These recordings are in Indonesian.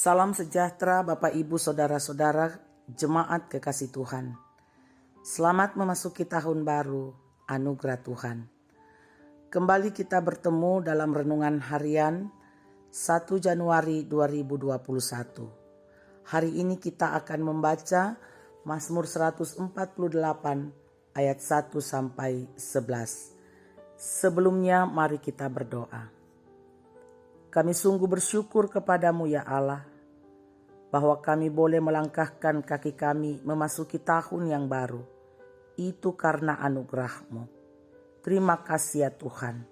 Salam sejahtera Bapak Ibu Saudara-saudara jemaat kekasih Tuhan. Selamat memasuki tahun baru, anugerah Tuhan. Kembali kita bertemu dalam renungan harian 1 Januari 2021. Hari ini kita akan membaca Mazmur 148 ayat 1 sampai 11. Sebelumnya mari kita berdoa. Kami sungguh bersyukur kepadamu ya Allah, bahwa kami boleh melangkahkan kaki kami memasuki tahun yang baru. Itu karena anugerah-Mu. Terima kasih ya Tuhan.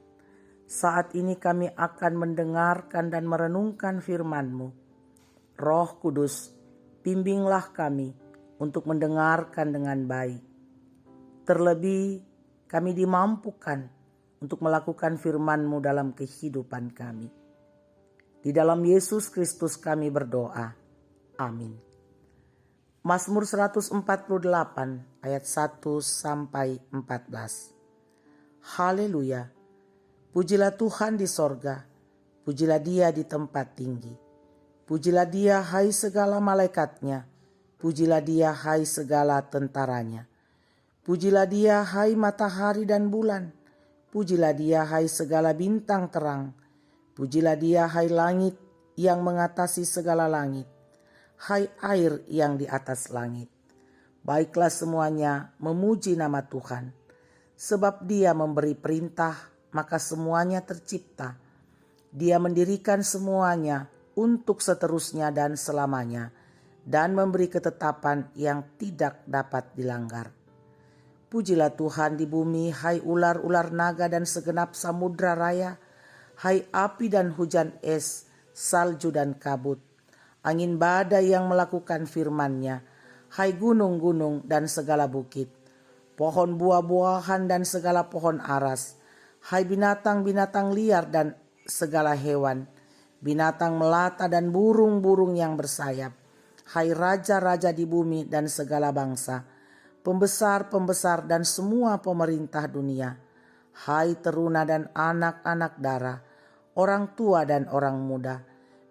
Saat ini kami akan mendengarkan dan merenungkan firman-Mu. Roh Kudus, bimbinglah kami untuk mendengarkan dengan baik. Terlebih kami dimampukan untuk melakukan firman-Mu dalam kehidupan kami. Di dalam Yesus Kristus kami berdoa. Amin. Mazmur 148 ayat 1 sampai 14. Haleluya. Pujilah Tuhan di sorga. Pujilah Dia di tempat tinggi. Pujilah Dia hai segala malaikatnya. Pujilah Dia hai segala tentaranya. Pujilah Dia hai matahari dan bulan. Pujilah Dia hai segala bintang terang. Pujilah Dia hai langit yang mengatasi segala langit, hai air yang di atas langit. Baiklah semuanya memuji nama Tuhan, sebab Dia memberi perintah maka semuanya tercipta. Dia mendirikan semuanya untuk seterusnya dan selamanya, dan memberi ketetapan yang tidak dapat dilanggar. Pujilah Tuhan di bumi, hai ular-ular naga dan segenap samudra raya, hai api dan hujan es, salju dan kabut, angin badai yang melakukan firman-Nya, hai gunung-gunung dan segala bukit, pohon buah-buahan dan segala pohon aras, hai binatang-binatang liar dan segala hewan, binatang melata dan burung-burung yang bersayap, hai raja-raja di bumi dan segala bangsa, pembesar-pembesar dan semua pemerintah dunia, hai teruna dan anak-anak dara, orang tua dan orang muda,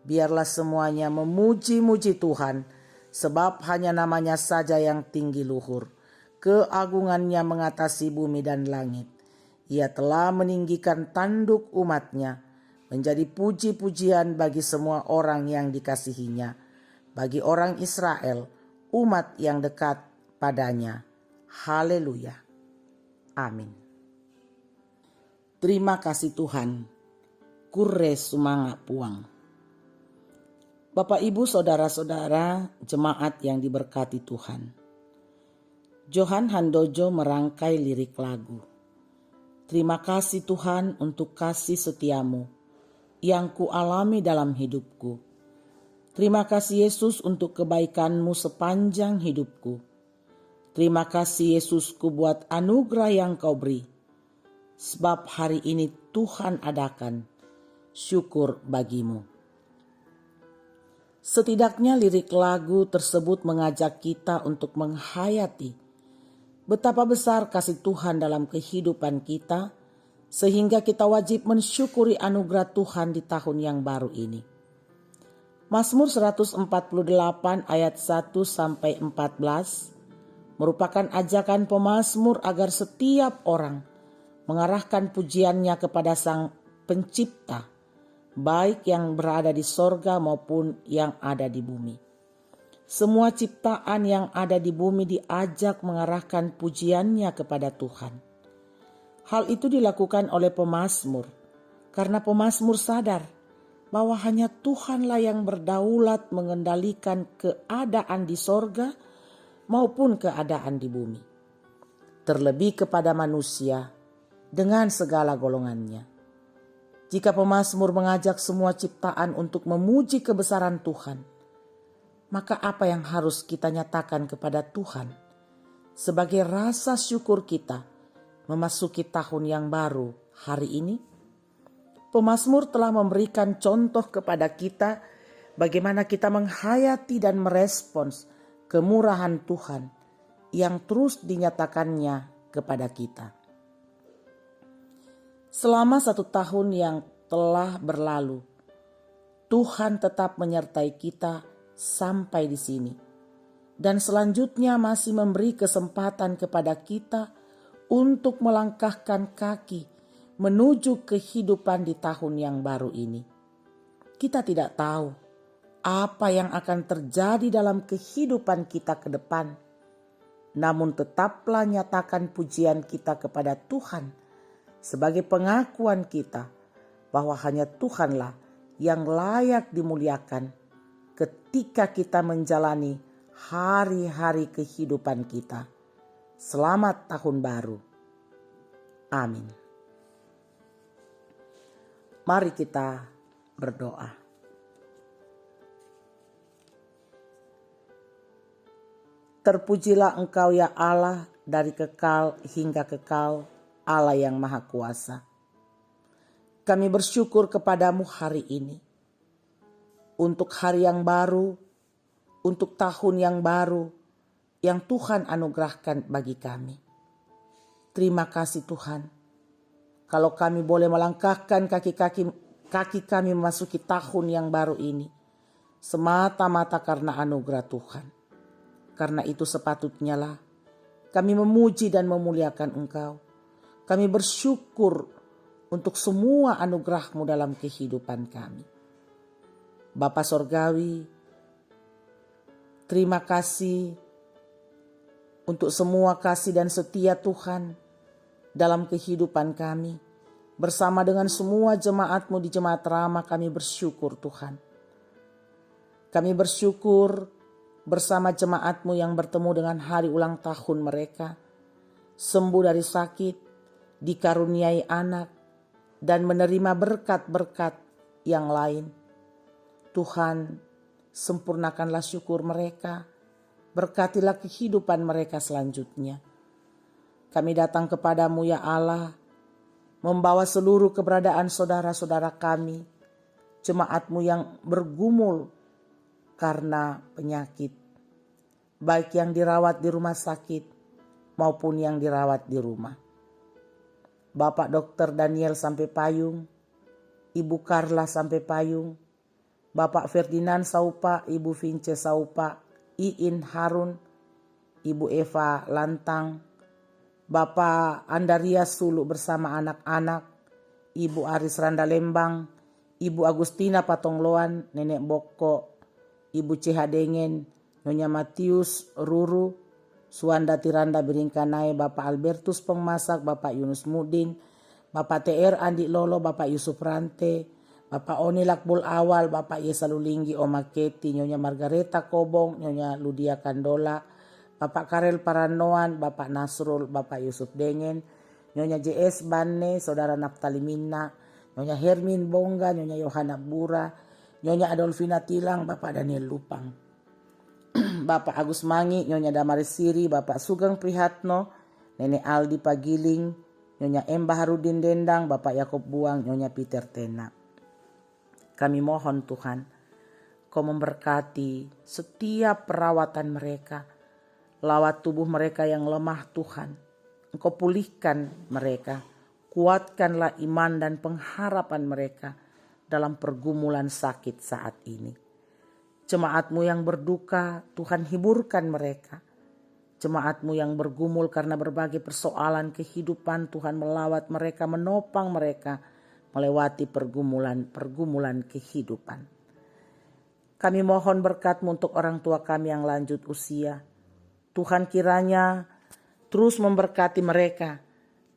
biarlah semuanya memuji-muji Tuhan, sebab hanya namanya saja yang tinggi luhur. Keagungannya mengatasi bumi dan langit. Ia telah meninggikan tanduk umat-Nya, menjadi puji-pujian bagi semua orang yang dikasihinya, bagi orang Israel, umat yang dekat padanya. Haleluya. Amin. Terima kasih Tuhan. Kure sumanga puang. Bapak Ibu Saudara-saudara jemaat yang diberkati Tuhan. Johan Handojo merangkai lirik lagu. Terima kasih Tuhan untuk kasih setiamu yang kualami dalam hidupku. Terima kasih Yesus untuk kebaikan-Mu sepanjang hidupku. Terima kasih Yesus buat anugerah yang Kau beri. Sebab hari ini Tuhan adakan. Syukur bagimu. Setidaknya lirik lagu tersebut mengajak kita untuk menghayati betapa besar kasih Tuhan dalam kehidupan kita, sehingga kita wajib mensyukuri anugerah Tuhan di tahun yang baru ini. Mazmur 148 ayat 1 sampai 14 merupakan ajakan pemazmur agar setiap orang mengarahkan pujiannya kepada Sang Pencipta, baik yang berada di sorga maupun yang ada di bumi. Semua ciptaan yang ada di bumi diajak mengarahkan pujiannya kepada Tuhan. Hal itu dilakukan oleh pemazmur, karena pemazmur sadar bahwa hanya Tuhanlah yang berdaulat mengendalikan keadaan di sorga maupun keadaan di bumi. Terlebih kepada manusia dengan segala golongannya. Jika pemazmur mengajak semua ciptaan untuk memuji kebesaran Tuhan, maka apa yang harus kita nyatakan kepada Tuhan sebagai rasa syukur kita memasuki tahun yang baru hari ini? Pemazmur telah memberikan contoh kepada kita bagaimana kita menghayati dan merespons kemurahan Tuhan yang terus dinyatakannya kepada kita. Selama 1 tahun yang telah berlalu, Tuhan tetap menyertai kita sampai di sini. Dan selanjutnya masih memberi kesempatan kepada kita untuk melangkahkan kaki menuju kehidupan di tahun yang baru ini. Kita tidak tahu apa yang akan terjadi dalam kehidupan kita ke depan. Namun tetaplah nyatakan pujian kita kepada Tuhan sebagai pengakuan kita bahwa hanya Tuhanlah yang layak dimuliakan ketika kita menjalani hari-hari kehidupan kita. Selamat tahun baru. Amin. Mari kita berdoa. Terpujilah Engkau ya Allah dari kekal hingga kekal, Allah yang Maha Kuasa. Kami bersyukur kepadamu hari ini, untuk hari yang baru, untuk tahun yang baru, yang Tuhan anugerahkan bagi kami. Terima kasih Tuhan, kalau kami boleh melangkahkan kaki kami memasuki tahun yang baru ini, semata-mata karena anugerah Tuhan. Karena itu sepatutnya lah kami memuji dan memuliakan Engkau. Kami bersyukur untuk semua anugerah-Mu dalam kehidupan kami. Bapa Sorgawi, terima kasih untuk semua kasih dan setia Tuhan dalam kehidupan kami. Bersama dengan semua jemaat-Mu di Jemaat Rama, kami bersyukur Tuhan. Kami bersyukur bersama jemaat-Mu yang bertemu dengan hari ulang tahun mereka, sembuh dari sakit, dikaruniai anak, dan menerima berkat-berkat yang lain. Tuhan, sempurnakanlah syukur mereka, berkatilah kehidupan mereka selanjutnya. Kami datang kepadamu ya Allah, membawa seluruh keberadaan saudara-saudara kami, jemaat-Mu yang bergumul karena penyakit, baik yang dirawat di rumah sakit maupun yang dirawat di rumah. Bapak Dr. Daniel sampai payung, Ibu Carla sampai payung, Bapak Ferdinand Saupa, Ibu Vince Saupa, Iin Harun, Ibu Eva Lantang, Bapak Andarias Sulu bersama anak-anak, Ibu Aris Randa Lembang, Ibu Agustina Patongloan, Nenek Boko, Ibu CH Dengen, Nyonya Matius Ruru, Suanda Tiranda Biringkanai, Bapak Albertus Pengmasak, Bapak Yunus Mudin, Bapak TR Andi Lolo, Bapak Yusuf Rante, Bapak Oni Lakbul Awal, Bapak Yesalulinggi Oma Keti, Nyonya Margareta Kobong, Nyonya Ludia Kandola, Bapak Karel Paranoan, Bapak Nasrul, Bapak Yusuf Dengen, Nyonya JS Bane, Saudara Naftali Minna, Nyonya Hermin Bongga, Nyonya Yohana Bura, Nyonya Adolfina Tilang, Bapak Daniel Lupang, Bapak Agus Mangi, Nyonya Damaris Siri, Bapak Sugeng Prihatno, Nenek Aldi Pagiling, Nyonya M. Baharudin Dendang, Bapak Yakob Buang, Nyonya Peter Tena. Kami mohon Tuhan, Kau memberkati setiap perawatan mereka, lawat tubuh mereka yang lemah Tuhan. Engkau pulihkan mereka, kuatkanlah iman dan pengharapan mereka dalam pergumulan sakit saat ini. Jemaat-Mu yang berduka, Tuhan hiburkan mereka. Jemaat-Mu yang bergumul karena berbagai persoalan kehidupan, Tuhan melawat mereka, menopang mereka melewati pergumulan kehidupan. Kami mohon berkat-Mu untuk orang tua kami yang lanjut usia. Tuhan kiranya terus memberkati mereka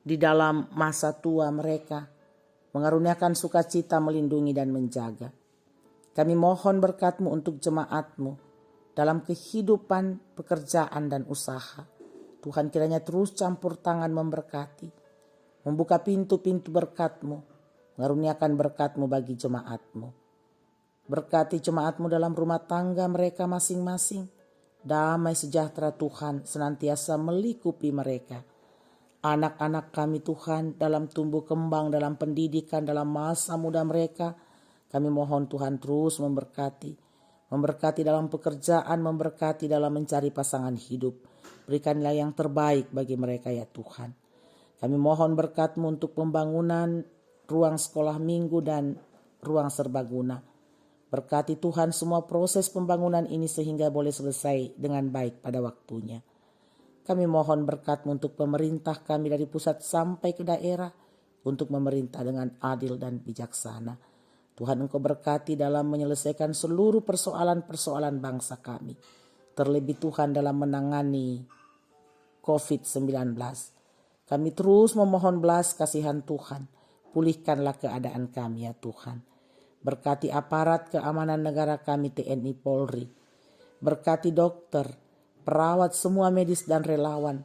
di dalam masa tua mereka, mengaruniakan sukacita, melindungi dan menjaga. Kami mohon berkat-Mu untuk jemaat-Mu dalam kehidupan, pekerjaan dan usaha. Tuhan kiranya terus campur tangan memberkati, membuka pintu-pintu berkat-Mu, mengaruniakan berkat-Mu bagi jemaat-Mu. Berkati jemaat-Mu dalam rumah tangga mereka masing-masing. Damai sejahtera Tuhan senantiasa melingkupi mereka. Anak-anak kami Tuhan dalam tumbuh kembang, dalam pendidikan, dalam masa muda mereka, kami mohon Tuhan terus memberkati. Memberkati dalam pekerjaan, memberkati dalam mencari pasangan hidup. Berikanlah yang terbaik bagi mereka ya Tuhan. Kami mohon berkat-Mu untuk pembangunan ruang sekolah minggu dan ruang serbaguna. Berkati Tuhan semua proses pembangunan ini sehingga boleh selesai dengan baik pada waktunya. Kami mohon berkat-Mu untuk pemerintah kami dari pusat sampai ke daerah, untuk memerintah dengan adil dan bijaksana. Tuhan, Engkau berkati dalam menyelesaikan seluruh persoalan-persoalan bangsa kami. Terlebih Tuhan dalam menangani COVID-19. Kami terus memohon belas kasihan Tuhan. Pulihkanlah keadaan kami ya Tuhan. Berkati aparat keamanan negara kami TNI Polri. Berkati dokter, perawat, semua medis dan relawan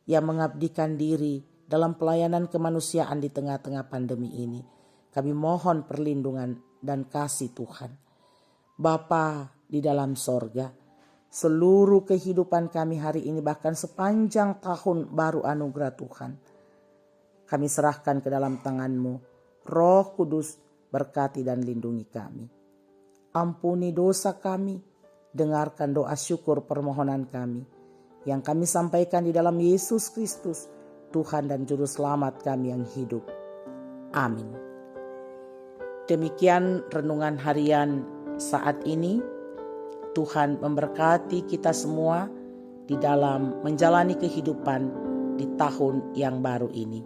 yang mengabdikan diri dalam pelayanan kemanusiaan di tengah-tengah pandemi ini. Kami mohon perlindungan dan kasih Tuhan. Bapa di dalam sorga, seluruh kehidupan kami hari ini bahkan sepanjang tahun baru anugerah Tuhan, kami serahkan ke dalam tangan-Mu. Roh Kudus, berkati dan lindungi kami. Ampuni dosa kami, dengarkan doa syukur permohonan kami yang kami sampaikan di dalam Yesus Kristus, Tuhan dan Juru Selamat kami yang hidup. Amin. Demikian renungan harian saat ini. Tuhan memberkati kita semua di dalam menjalani kehidupan di tahun yang baru ini.